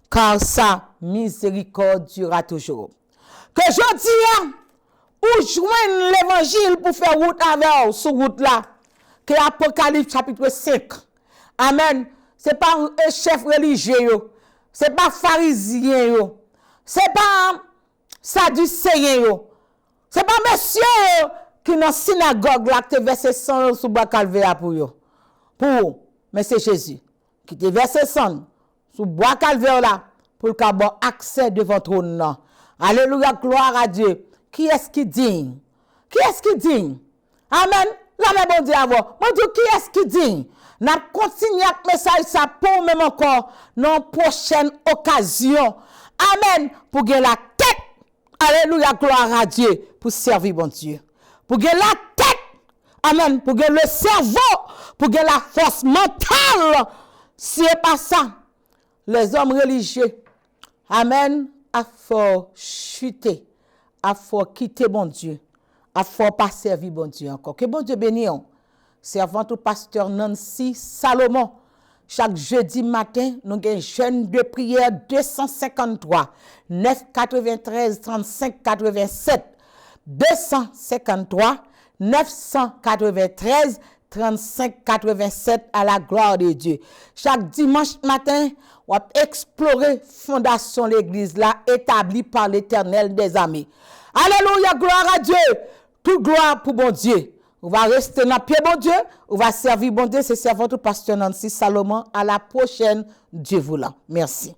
[SPEAKER 1] car sa miséricorde durera toujours. Que je dis, ou joigne l'évangile pour faire route avec sur route là, que Apocalypse chapitre 5. Amen. C'est pas un chef religieux, c'est pas pharisien, c'est pas sadducéen, c'est pas monsieur qui dans synagogue là qui verset 100 sous bois calvaire pour yo. Pour mais c'est Jésus qui te verset 100 sous bois calvaire là pour avoir accès devant trône là. Alléluia, gloire à Dieu. Qui est-ce qui digne? Qui est-ce qui digne? Amen. La même bon Dieu avant. Mon Dieu, qui est-ce qui digne? N'a continué avec message ça pour même encore dans prochaine occasion. Amen. Pour gagner la tête. Alléluia, gloire à Dieu. Pour servir bon Dieu. Pour gagner la tête. Amen. Pour gagner le cerveau. Pour gagner la force mentale. Si c'est pas ça, les hommes religieux. Amen. A faut chuter. A faut quitter bon Dieu. A faut pas servir bon Dieu encore. Que bon Dieu bénisse. Servant au pasteur Nancy Salomon. Chaque jeudi matin, nous avons un jeûne de prière 253 993 35 87 253 993 35 87 à la gloire de Dieu. Chaque dimanche matin, on va explorer fondation l'église là établie par l'Éternel des armées. Alléluia, gloire à Dieu. Toute gloire pour bon Dieu. On va rester dans le pied, bon Dieu. On va servir, bon Dieu. C'est servant au pasteur Nancy Salomon. À la prochaine. Dieu voulant. Merci.